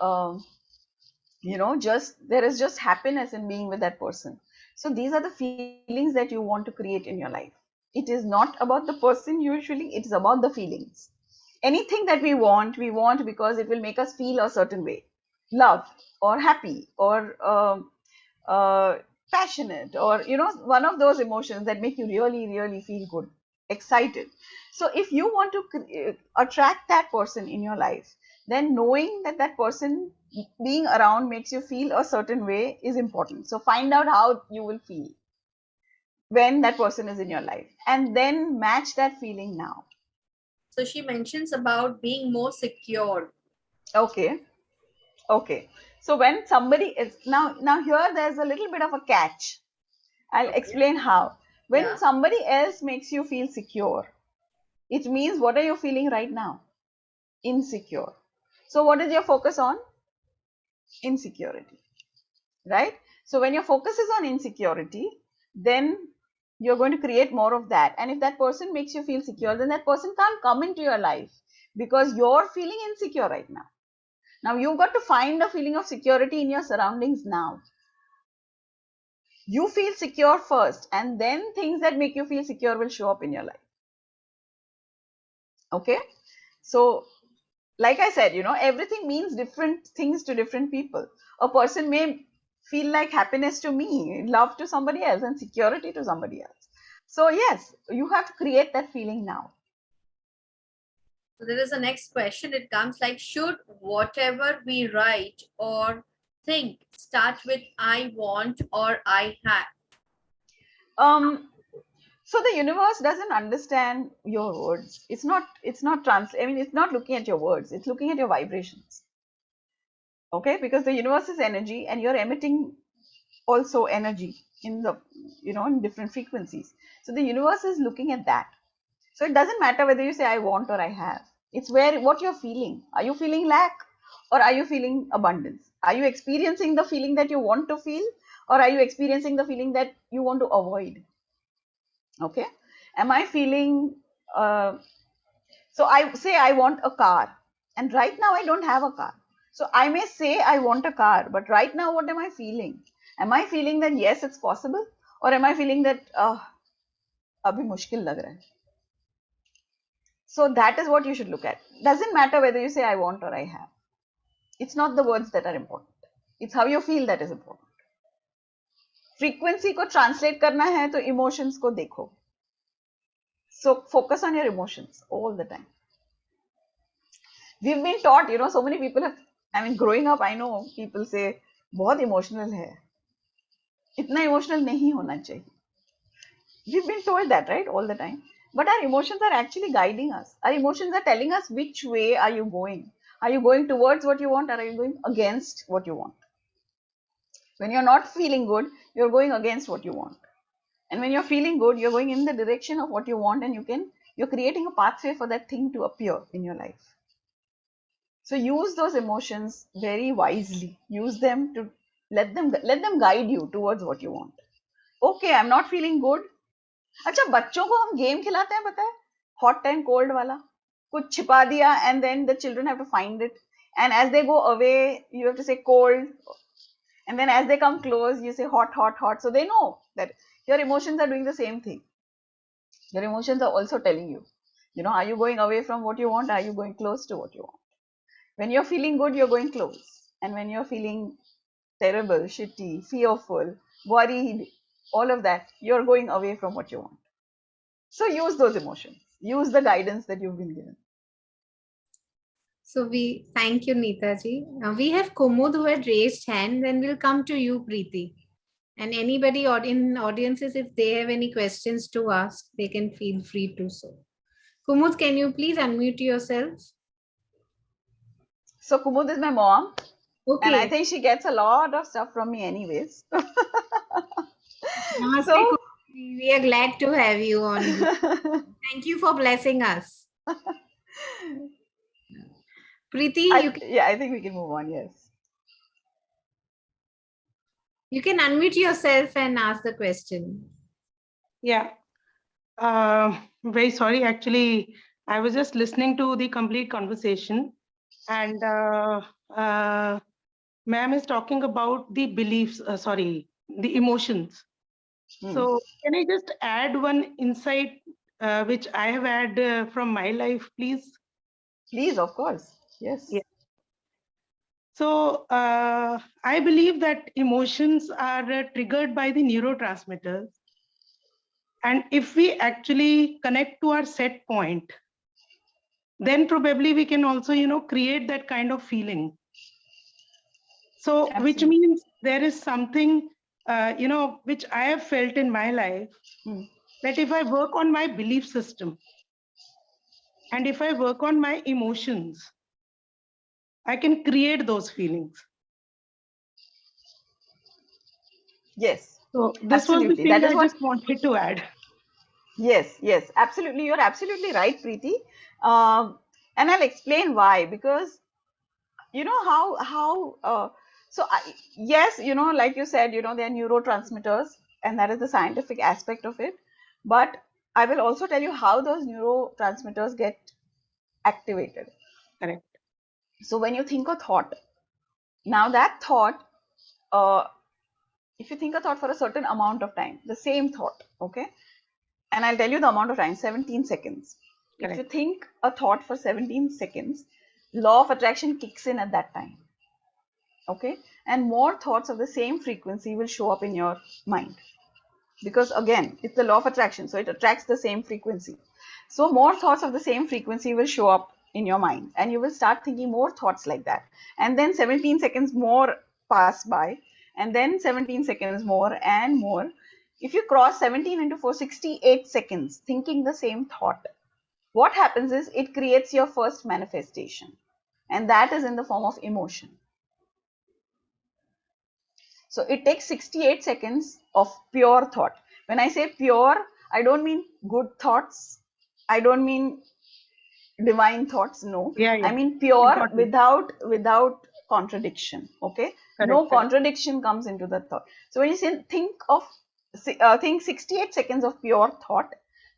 just there is just happiness in being with that person. So these are the feelings that you want to create in your life. It is not about the person usually, it is about the feelings. Anything that we want because it will make us feel a certain way, loved or happy or passionate, or one of those emotions that make you really really feel good, excited. So if you want to attract that person in your life, then knowing that that person being around makes you feel a certain way is important. So find out how you will feel when that person is in your life, and then match that feeling now. So she mentions about being more secure. Okay. So when somebody is now here, there's a little bit of a catch. I'll Okay. explain how. When Yeah. somebody else makes you feel secure, it means what are you feeling right now? Insecure. So what is your focus on? Insecurity, right? So when your focus is on insecurity, then you're going to create more of that. And if that person makes you feel secure, then that person can't come into your life because you're feeling insecure right now. Now you've got to find a feeling of security in your surroundings now. You feel secure first, and then things that make you feel secure will show up in your life. Okay? So, like I said, everything means different things to different people. A person may feel like happiness to me, love to somebody else, and security to somebody else. So, yes, you have to create that feeling now. So there is a next question. It comes like, should whatever we write or think start with I want or I have? So the universe doesn't understand your words. It's not it's not looking at your words, it's looking at your vibrations. Okay, because the universe is energy and you're emitting also energy in the in different frequencies. So the universe is looking at that. So it doesn't matter whether you say I want or I have. It's what you're feeling. Are you feeling lack or are you feeling abundance? Are you experiencing the feeling that you want to feel, or are you experiencing the feeling that you want to avoid? Okay, am I feeling so I say I want a car, and right now I don't have a car. So I may say I want a car, but right now what am I feeling? Am I feeling that yes, it's possible, or am I feeling that abhi mushkil lag raha hai? So that is what you should look at. Doesn't matter whether you say I want or I have. It's not the words that are important. It's how you feel that is important. Frequency को translate करना है तो emotions को देखो. So focus on your emotions all the time. We've been taught, so many people have, growing up, I know people say, बहुत emotional है. इतना emotional नहीं होना चाहिए. We've been told that, right, all the time. But our emotions are actually guiding us. Our emotions are telling us which way are you going. Are you going towards what you want, or are you going against what you want? When you're not feeling good, you're going against what you want. And when you're feeling good, you're going in the direction of what you want, and you're creating a pathway for that thing to appear in your life. So use those emotions very wisely. Use them to let them guide you towards what you want. Okay, I'm not feeling good. अच्छा, बच्चों को हम game खिलाते हैं, पता है, hot and cold वाला, कुछ छिपा दिया, and then the children have to find it, and as they go away you have to say cold, and then as they come close you say hot, hot, hot. So they know that your emotions are doing the same thing. Your emotions are also telling you, are you going away from what you want, are you going close to what you want? When you're feeling good, you're going close. And when you're feeling terrible, shitty, fearful, worried, all of that, you're going away from what you want. So use those emotions. Use the guidance that you've been given. So we thank you, Nita ji. We have Kumud who had raised hand. Then we'll come to you, Preeti. And anybody in audiences, if they have any questions to ask, they can feel free to so. Kumud, can you please unmute yourself? So Kumud is my mom. Okay. And I think she gets a lot of stuff from me anyways. Namaste, So Kumud. We are glad to have you on. Thank you for blessing us. Preeti, I think we can move on. Yes. You can unmute yourself and ask the question. Yeah. Very sorry. Actually, I was just listening to the complete conversation, and ma'am is talking about the beliefs, the emotions. So can I just add one insight which I have had from my life, please? Please, of course. Yes. Yeah. So I believe that emotions are triggered by the neurotransmitters. And if we actually connect to our set point, then probably we can also, create that kind of feeling. So, Absolutely. which means there is something, which I have felt in my life, that if I work on my belief system and if I work on my emotions, I can create those feelings. Yes. So this absolutely. was the thing I just wanted to add. Yes, yes, absolutely. You're absolutely right, Preeti. And I'll explain why. Because you know yes, like you said, they're neurotransmitters, and that is the scientific aspect of it. But I will also tell you how those neurotransmitters get activated. Correct. So when you think a thought, now that thought, if you think a thought for a certain amount of time, the same thought, okay, and I'll tell you the amount of time, 17 seconds. Correct. If you think a thought for 17 seconds, law of attraction kicks in at that time. Okay, and more thoughts of the same frequency will show up in your mind, because again, it's the law of attraction, so it attracts the same frequency. So more thoughts of the same frequency will show up in your mind, and you will start thinking more thoughts like that. And then 17 seconds more pass by, and then 17 seconds more and more. If you cross 17 into 468 seconds thinking the same thought, what happens is it creates your first manifestation, and that is in the form of emotion. So it takes 68 seconds of pure thought. When I say pure, I don't mean good thoughts. I don't mean divine thoughts. No, I mean pure, without contradiction. Okay, no contradiction comes into the thought. So when you think 68 seconds of pure thought,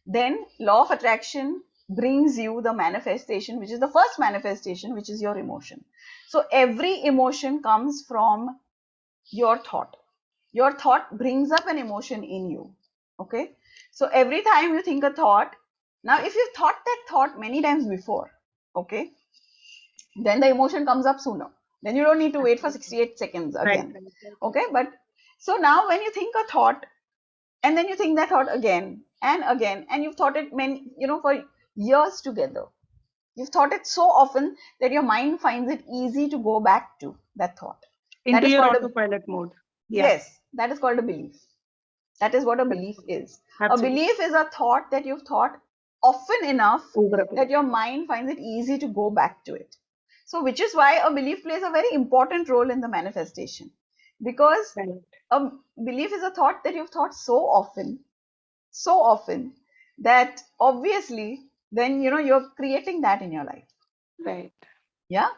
then law of attraction brings you the manifestation, which is the first manifestation, which is your emotion. So every emotion comes from your thought. Your thought brings up an emotion in you. Okay, so every time you think a thought, now if you've thought that thought many times before, okay, then the emotion comes up sooner. Then you don't need to wait for 68 seconds again. Okay, but so now when you think a thought, and then you think that thought again and again, and you've thought it for years together, you've thought it so often that your mind finds it easy to go back to that thought. Into your autopilot mode. Yes, that is called a belief. That is what a belief is. Absolutely. A belief is a thought that you've thought often enough that your mind finds it easy to go back to it. So which is why a belief plays a very important role in the manifestation, because a belief is a thought that you've thought so often that obviously then you're creating that in your life. Right. Yeah.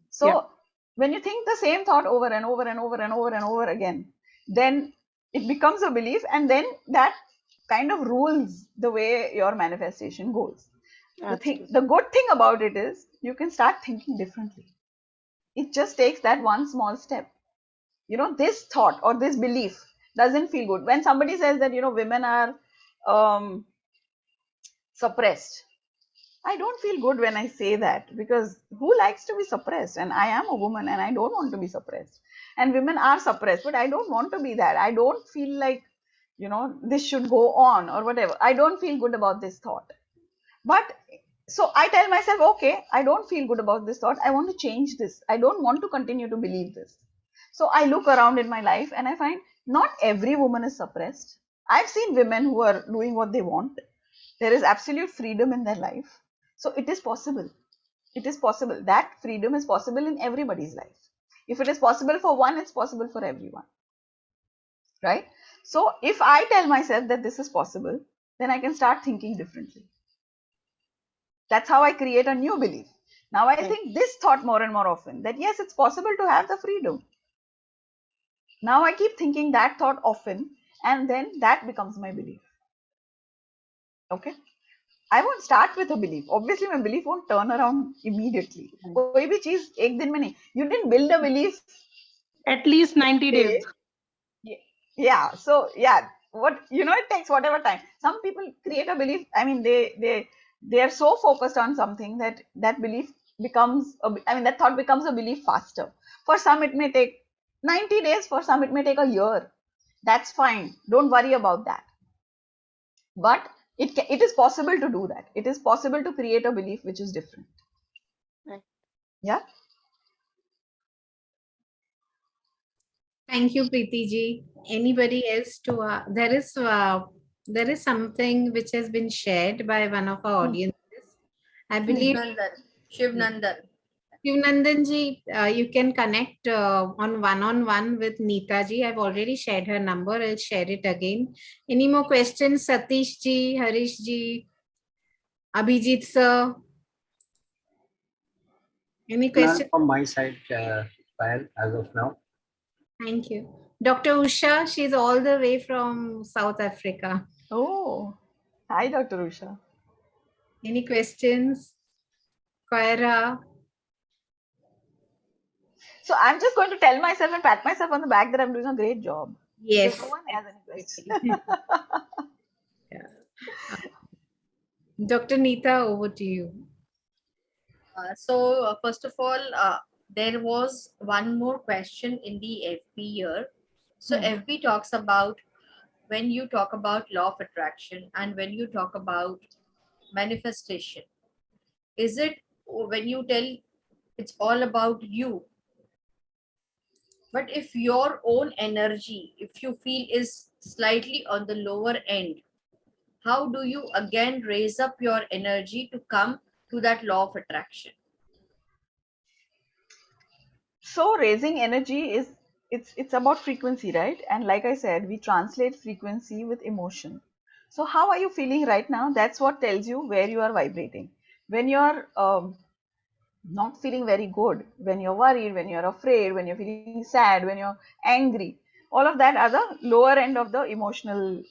So when you think the same thought over and over and over and over and over again, then it becomes a belief, and then that kind of rules the way your manifestation goes. The good thing about it is you can start thinking differently. It just takes that one small step. This thought or this belief doesn't feel good. When somebody says that women are suppressed, I don't feel good when I say that, because who likes to be suppressed? And I am a woman and I don't want to be suppressed. And women are suppressed, but I don't want to be that. I don't feel like, this should go on or whatever. I don't feel good about this thought. But so I tell myself, okay, I don't feel good about this thought. I want to change this. I don't want to continue to believe this. So I look around in my life and I find not every woman is suppressed. I've seen women who are doing what they want. There is absolute freedom in their life. So it is possible. It is possible. That freedom is possible in everybody's life. If it is possible for one, it's possible for everyone. Right? So if I tell myself that this is possible, then I can start thinking differently. That's how I create a new belief. Now I think this thought more and more often, that yes, it's possible to have the freedom. Now I keep thinking that thought often, and then that becomes my belief. Okay? I won't start with a belief. Obviously, my belief won't turn around immediately. कोई भी चीज एक दिन में नहीं. You didn't build a belief. At least 90 days. Yeah. So yeah, it takes whatever time. Some people create a belief. I mean, they are so focused on something that belief becomes. That thought becomes a belief faster. For some, it may take 90 days. For some, it may take a year. That's fine. Don't worry about that. But it is possible to do that. It is possible to create a belief which is different. Yeah. Thank you, Preeti ji. Anybody else to there is something which has been shared by one of our audiences. I believe Shiv Nandan. Shivnandan ji, you can connect on one-on-one with Nita ji. I've already shared her number. I'll share it again. Any more questions? Satish ji, Harish ji, Abhijit sir. Any None questions? from my side, Payal, as of now. Thank you. Dr. Usha, she's all the way from South Africa. Oh, hi, Dr. Usha. Any questions? Koira? So I'm just going to tell myself and pat myself on the back that I'm doing a great job. Yes. So no one has any questions. Dr. Nita, over to you. First of all, there was one more question in the FB here. So FB talks about, when you talk about law of attraction and when you talk about manifestation, is it when you tell it's all about you? But if your own energy, if you feel is slightly on the lower end, how do you again raise up your energy to come to that law of attraction? So raising energy it's about frequency, right? And like I said, we translate frequency with emotion. So how are you feeling right now? That's what tells you where you are vibrating. When you're not feeling very good, when you're worried, when you're afraid, when you're feeling sad, when you're angry, all of that are the lower end of the emotional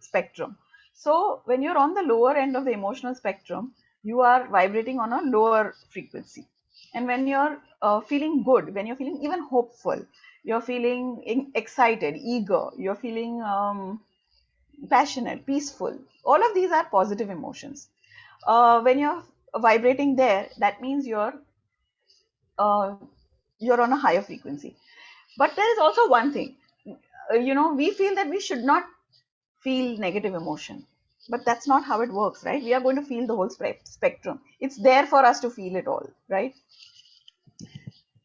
spectrum. So when you're on the lower end of the emotional spectrum, you are vibrating on a lower frequency. And when you're feeling good, when you're feeling even hopeful, you're feeling excited, eager, you're feeling passionate, peaceful, all of these are positive emotions. When you're vibrating there, that means uh, you're on a higher frequency. But there is also one thing, we feel that we should not feel negative emotion, but that's not how it works, right? We are going to feel the whole spectrum. It's there for us to feel it all, right?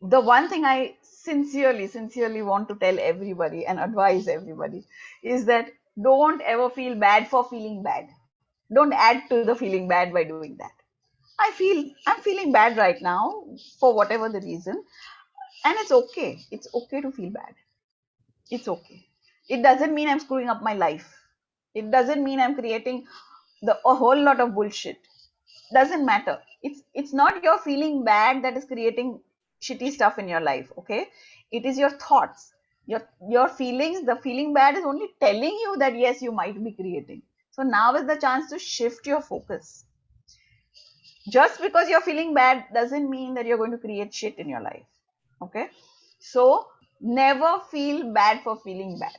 The one thing I sincerely want to tell everybody and advise everybody is that don't ever feel bad for feeling bad. Don't add to the feeling bad by doing that. I'm feeling bad right now for whatever the reason, and it's okay. It's okay to feel bad. It's okay. It doesn't mean I'm screwing up my life. It doesn't mean I'm creating a whole lot of bullshit. Doesn't matter. It's not your feeling bad that is creating shitty stuff in your life. Okay, it is your thoughts, your feelings. The feeling bad is only telling you that yes, you might be creating. So now is the chance to shift your focus. Just because you're feeling bad doesn't mean that you're going to create shit in your life. Okay, so never feel bad for feeling bad.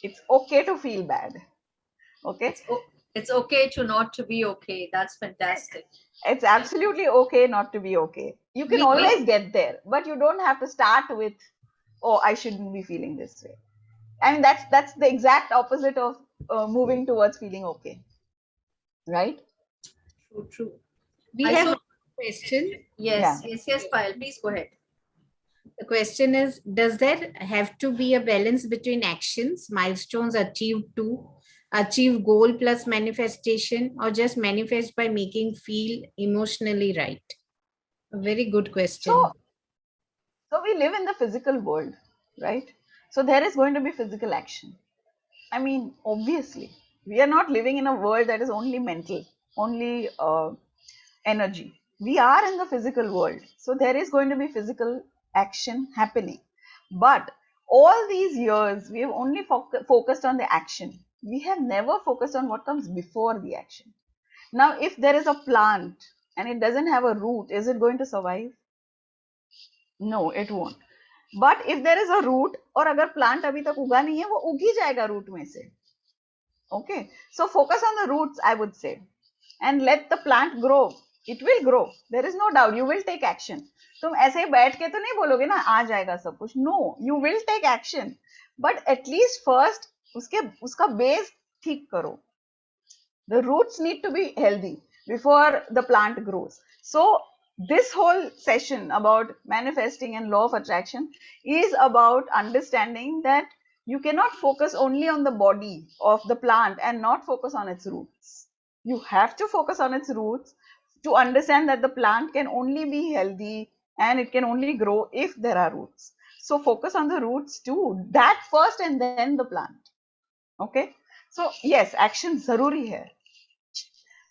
It's okay to feel bad. Okay, It's okay to not to be okay. That's fantastic. It's absolutely okay not to be okay. You can We- always get there, but you don't have to start with, oh, I shouldn't be feeling this way. I mean, that's the exact opposite of moving towards feeling okay, right? True, true. We I have so one question. Yeah. yes, Payal, please go ahead. The question is, does there have to be a balance between actions, milestones achieved to achieve goal plus manifestation, or just manifest by making feel emotionally right? A very good question. So we live in the physical world, right? So there is going to be physical action. I mean, obviously, we are not living in a world that is only mental, only energy. We are in the physical world. So there is going to be physical action happening. But all these years, we have only focused on the action. We have never focused on what comes before the action. Now, if there is a plant and it doesn't have a root, is it going to survive? No, it won't. But if there is a root, और अगर plant अभी तक उगा नहीं है, वो उग ही जाएगा root में से. Okay, so focus on the roots, I would say, and let the plant grow. It will grow. There is no doubt. You will take action. तुम ऐसे ही बैठ के तो नहीं बोलोगे ना आ जाएगा सब कुछ. No, you will take action, but at least first उसका base ठीक करो. The roots need to be healthy before the plant grows. So this whole session about manifesting and law of attraction is about understanding that you cannot focus only on the body of the plant and not focus on its roots. You have to focus on its roots to understand that the plant can only be healthy and it can only grow if there are roots. So focus on the roots too. That first and then the plant. Okay. So yes, action zaruri hai.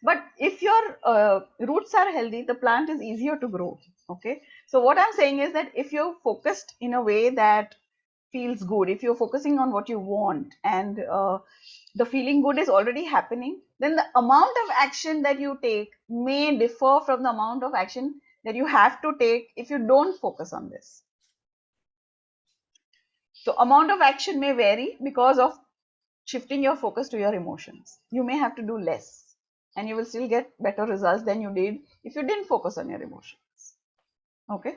But if your roots are healthy, the plant is easier to grow. Okay. So what I'm saying is that if you're focused in a way that feels good, if you're focusing on what you want and the feeling good is already happening, then the amount of action that you take may differ from the amount of action that you have to take if you don't focus on this. So amount of action may vary because of shifting your focus to your emotions. You may have to do less and you will still get better results than you did if you didn't focus on your emotions. Okay.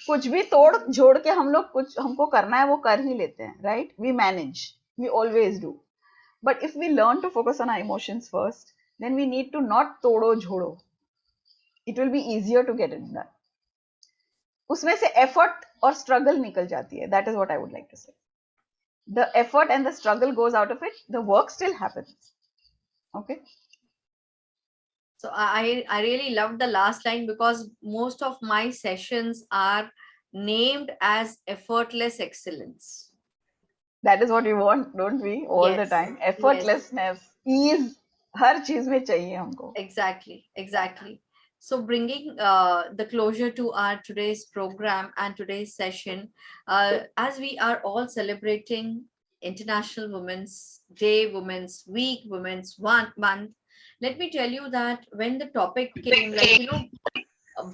कुछ भी तोड़ जोड़ के हम लोग कुछ हमको करना है वो कर ही लेते हैं, right? We manage. We always do. But if we learn to focus on our emotions first, then we need to not तोड़ो जोड़ो. It will be easier to get it done. उसमें से effort और struggle निकल जाती है. That is what I would like to say. The effort and the struggle goes out of it, the work still happens. Okay. So I really love the last line because most of my sessions are named as effortless excellence. That is what we want, don't we? All the Yes, time. yes. Effortlessness, ease, हर चीज में चाहिए हमको. Exactly. So bringing the closure to our today's program and today's session, as we are all celebrating International Women's Day, Women's Week, Women's Month, let me tell you that when the topic came, like,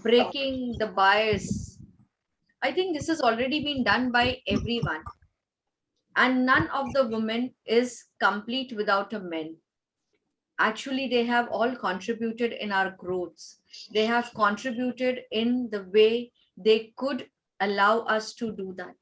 breaking the bias, I think this has already been done by everyone. And none of the women is complete without a man. Actually, they have all contributed in our growths. They have contributed in the way they could allow us to do that.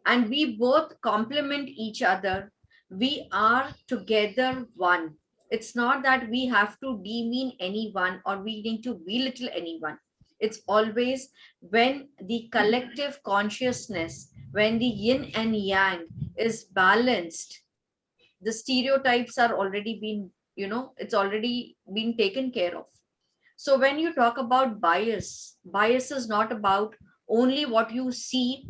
And we both complement each other. We are together one. It's not that we have to demean anyone or we need to belittle anyone. It's always when the collective consciousness, when the yin and yang is balanced, the stereotypes are already been, it's already been taken care of. So when you talk about bias is not about only what you see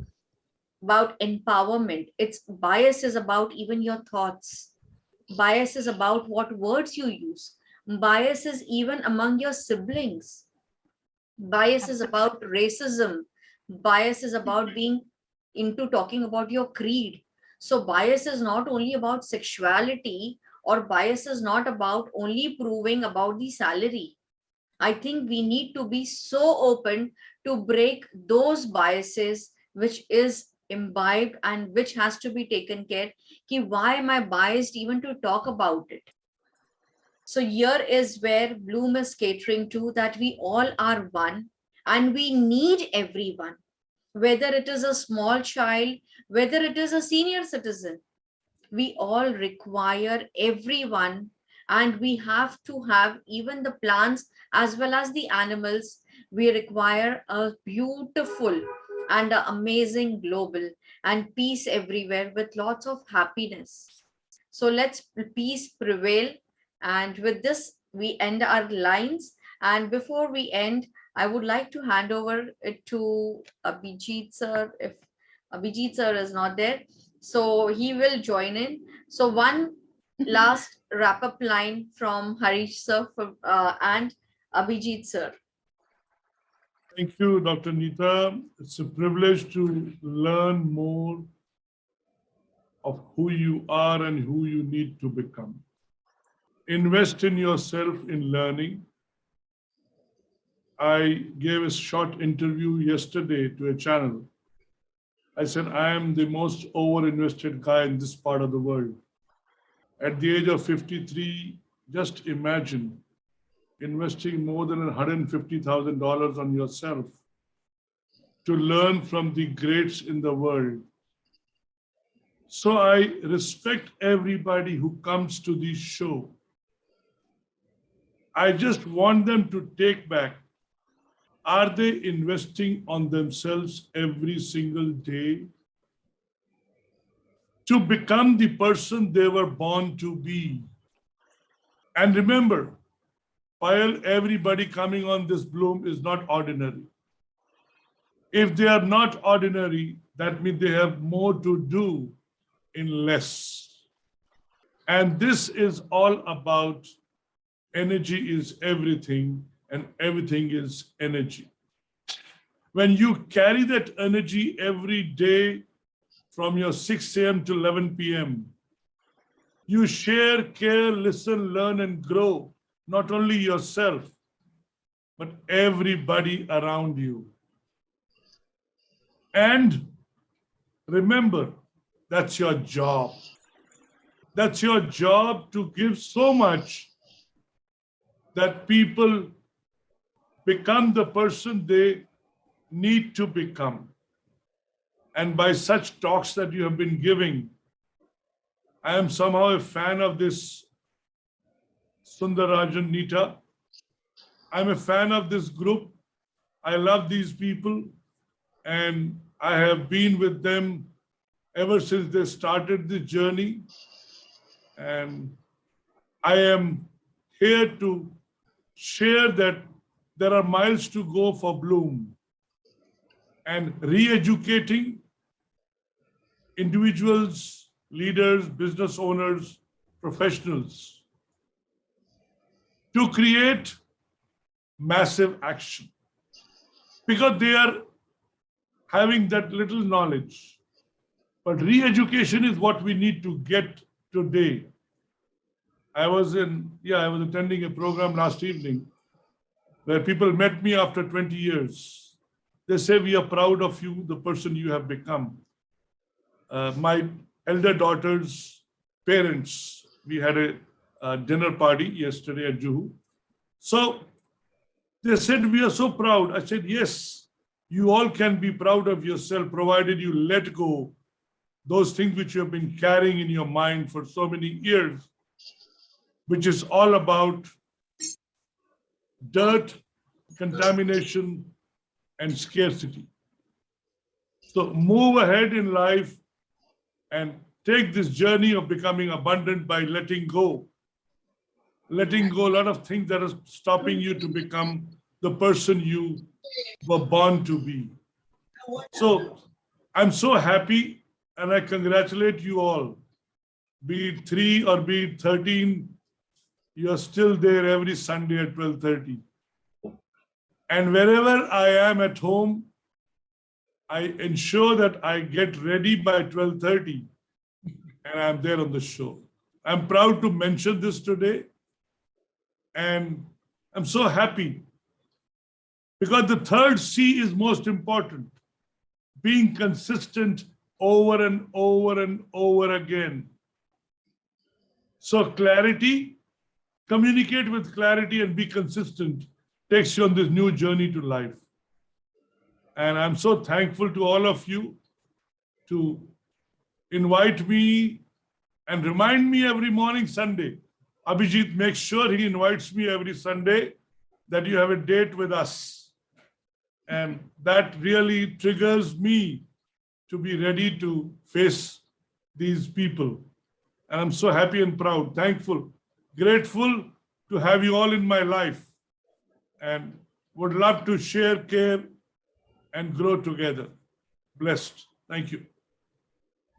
about empowerment. It's bias is about even your thoughts. Bias is about what words you use. Bias is even among your siblings. Bias is about racism. Bias is about being into talking about your creed. So bias is not only about sexuality, or bias is not about only proving about the salary. I think we need to be so open to break those biases which is imbibed and which has to be taken care. Ki why am I biased even to talk about it? So here is where Bloom is catering to, that we all are one and we need everyone, whether it is a small child, whether it is a senior citizen. We all require everyone, and we have to have even the plants as well as the animals. We require a beautiful and a amazing global and peace everywhere with lots of happiness. So let's peace prevail. And with this, we end our lines. And before we end, I would like to hand over it to Abhijit sir, if Abhijit sir is not there. So he will join in. So one last wrap up line from Harish sir and Abhijit sir. Thank you, Dr. Nita. It's a privilege to learn more of who you are and who you need to become. Invest in yourself in learning. I gave a short interview yesterday to a channel. I said, I am the most over-invested guy in this part of the world. At the age of 53, just imagine investing more than $150,000 on yourself to learn from the greats in the world. So I respect everybody who comes to this show. I just want them to take back, are they investing on themselves every single day to become the person they were born to be? And remember, while everybody coming on this Bloom is not ordinary. If they are not ordinary, that means they have more to do in less. And this is all about energy is everything, and everything is energy. When you carry that energy every day from your 6 a.m. to 11 p.m., you share, care, listen, learn, and grow, not only yourself, but everybody around you. And remember, that's your job. That's your job, to give so much that people become the person they need to become. And by such talks that you have been giving, I am somehow a fan of this Sundararaju, Nita. I'm a fan of this group. I love these people, and I have been with them ever since they started the journey. And I am here to share that there are miles to go for Bloom, and re-educating individuals, leaders, business owners, professionals to create massive action, because they are having that little knowledge. But re-education is what we need to get today. I was attending a program last evening where people met me after 20 years. They say, we are proud of you, the person you have become. My elder daughter's parents, we had a dinner party yesterday at Juhu. So they said, we are so proud. I said, yes, you all can be proud of yourself, provided you let go those things which you have been carrying in your mind for so many years, which is all about dirt, contamination, and scarcity. So move ahead in life and take this journey of becoming abundant by letting go a lot of things that are stopping you to become the person you were born to be. So I'm so happy, and I congratulate you all. Be it 3 or be it 13, you are still there every Sunday at 12:30. And wherever I am at home, I ensure that I get ready by 12:30 and I'm there on the show. I'm proud to mention this today, and I'm so happy because the third C is most important: being consistent over and over and over again. So clarity, communicate with clarity and be consistent takes you on this new journey to life. And I'm so thankful to all of you to invite me and remind me every morning, Sunday. Abhijit makes sure he invites me every Sunday that you have a date with us. And that really triggers me to be ready to face these people. And I'm so happy and proud, thankful, grateful to have you all in my life, and would love to share, care, and grow together. Blessed. Thank you.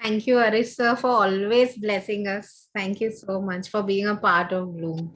Thank you, Arish sir, for always blessing us. Thank you so much for being a part of Bloom.